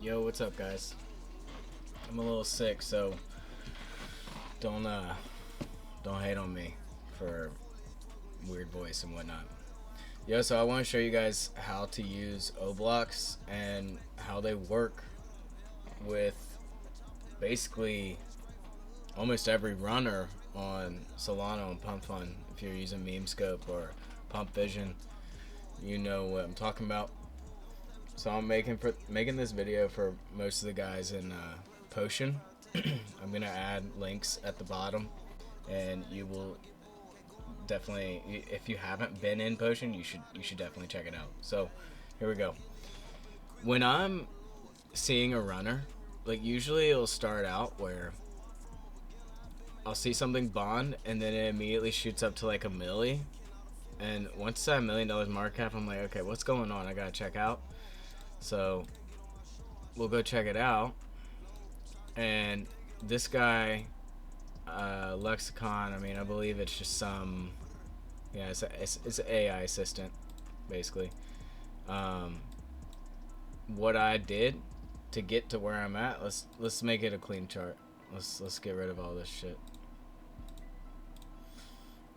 Yo, what's up, guys? I'm a little sick, so don't don't hate on me for weird voice and whatnot. Yo, so I want to show you guys how to use Oblocks and how they work with basically almost every runner on Solano and Pump Fun. If you're using Meme Scope or Pump Vision, you know what I'm talking about. So I'm making this video for most of the guys in Potion. I'm gonna add links at the bottom, and you will definitely, if you haven't been in Potion, you should definitely check it out. So here we go. When I'm seeing a runner, like usually it'll start out where I'll see something bond, and then it immediately shoots up to like a milli. And once that $1,000,000 mark cap, I'm like, okay, what's going on? I gotta check out. So we'll go check it out. And this guy, Lexicon, I mean, I believe it's just some, yeah, it's an AI assistant, basically. What I did to get to where I'm at, let's make it a clean chart. Let's get rid of all this shit.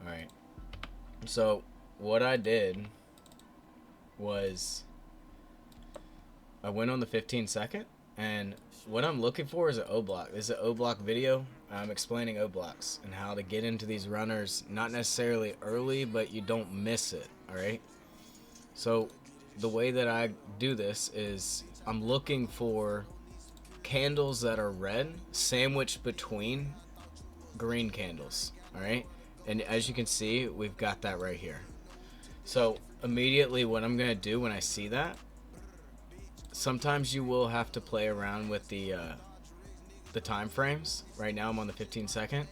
All right. So what I did was I went on the 15-second, and what I'm looking for is an Oblock. This is an Oblock video. I'm explaining Oblocks and how to get into these runners, not necessarily early, but you don't miss it, all right? So the way that I do this is I'm looking for candles that are red sandwiched between green candles, all right? And as you can see, we've got that right here. So immediately what I'm gonna do when I see that, sometimes you will have to play around with the time frames. Right now I'm on the 15-second.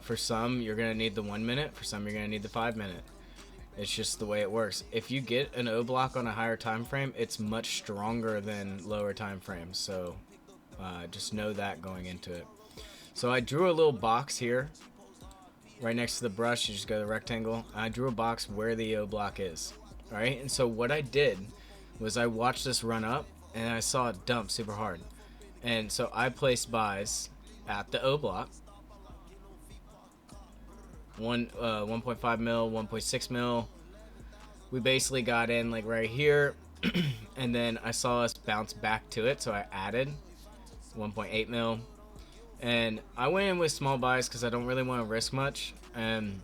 For some you're gonna need the 1 minute. For some you're gonna need the 5 minute. It's just the way it works. If you get an O-block on a higher time frame, it's much stronger than lower time frames. So just know that going into it. So I drew a little box here right next to the brush. You just go to the rectangle. I drew a box where the O-block is. All right, and so what I did was I watched this run up, and I saw it dump super hard. And so I placed buys at the O-block. 1.5 mil, 1.6 mil. We basically got in like right here, and then I saw us bounce back to it, so I added 1.8 mil. And I went in with small buys because I don't really want to risk much. And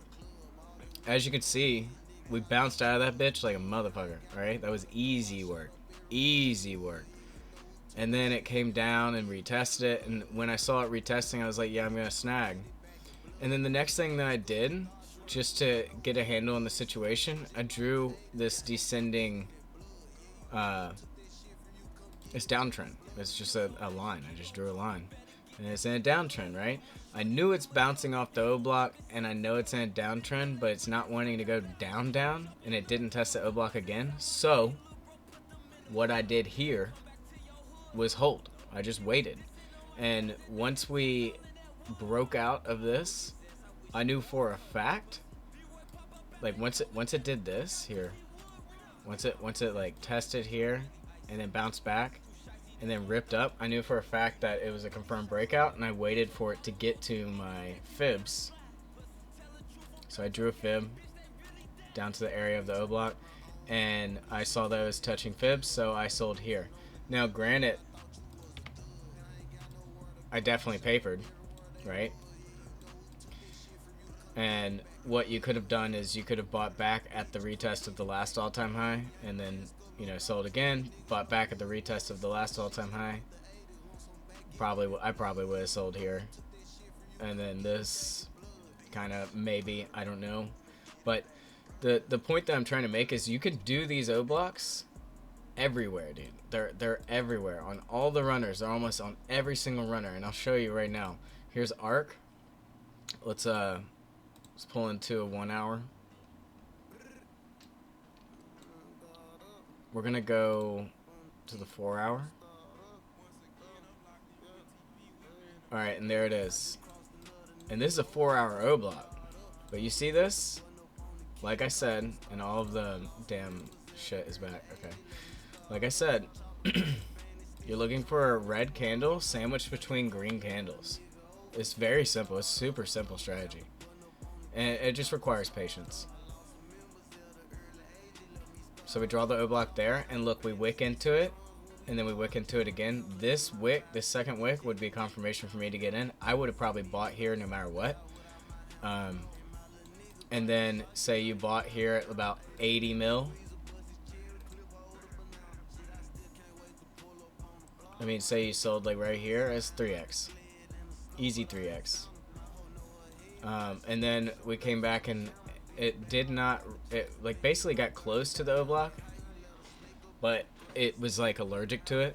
as you can see, we bounced out of that bitch like a motherfucker, alright? That was easy work. Easy work. And then it came down and retested it, and when I saw it retesting, I was like, yeah, I'm gonna snag. And then the next thing that I did, just to get a handle on the situation, I drew this descending, it's downtrend. It's just a line. I just drew a line. And it's in a downtrend, right? I knew it's bouncing off the O-block, and I know it's in a downtrend, but it's not wanting to go down, and it didn't test the O-block again. So what I did here was hold. I just waited. And once we broke out of this, I knew for a fact, like once it did this here, once it like tested here and then bounced back and then ripped up, I knew for a fact that it was a confirmed breakout, and I waited for it to get to my fibs. So I drew a fib down to the area of the O-block, and I saw that it was touching fibs, so I sold here. Now granted, I definitely papered, right? And what you could have done is you could have bought back at the retest of the last all-time high, and then, you know, sold again, bought back at the retest of the last all-time high. I probably would have sold here. And then this kind of maybe, I don't know. But the point that I'm trying to make is you can do these O-blocks everywhere, dude. They're everywhere on all the runners. They're almost on every single runner, and I'll show you right now. Here's ARC. Let's pull into a 1 hour. We're gonna go to the 4 hour. All right, and there it is. And this is a 4 hour O-block. But you see this? Like I said, and all of the damn shit is back. Okay. Like I said, You're looking for a red candle sandwiched between green candles. It's very simple. It's super simple strategy. And it just requires patience. So we draw the O-block there, and look, we wick into it, and then we wick into it again. This wick, this second wick, would be confirmation for me to get in. I would have probably bought here no matter what. And then say you bought here at about 80 mil. I mean, say you sold like right here as 3x. Easy 3x. And then we came back and it did not, it like basically got close to the O-block, but it was like allergic to it.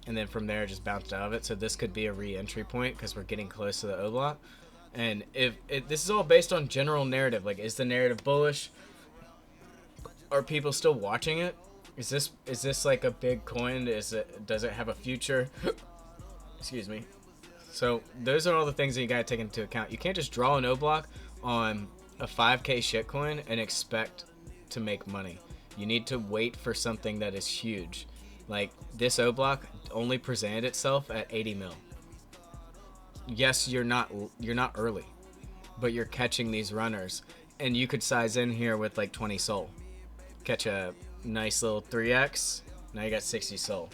And then from there it just bounced out of it. So this could be a re-entry point because we're getting close to the O-block. And if this is all based on general narrative, like is the narrative bullish? Are people still watching it? Is this like a big coin? Does it have a future? Excuse me. So those are all the things that you gotta take into account. You can't just draw an O-block on a 5K shitcoin and expect to make money. You need to wait for something that is huge. Like this O-block only presented itself at 80 mil. Yes, you're not early, but you're catching these runners, and you could size in here with like 20 soul, catch a nice little 3x. Now you got 60 soul.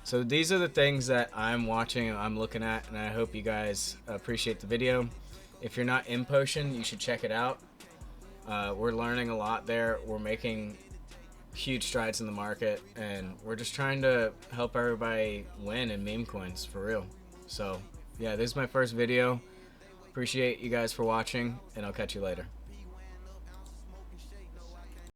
So these are the things that I'm watching and I'm looking at, and I hope you guys appreciate the video. If you're not in Potion, you should check it out. We're learning a lot there. We're making huge strides in the market, and we're just trying to help everybody win in meme coins for real. So yeah, this is my first video. Appreciate you guys for watching, and I'll catch you later.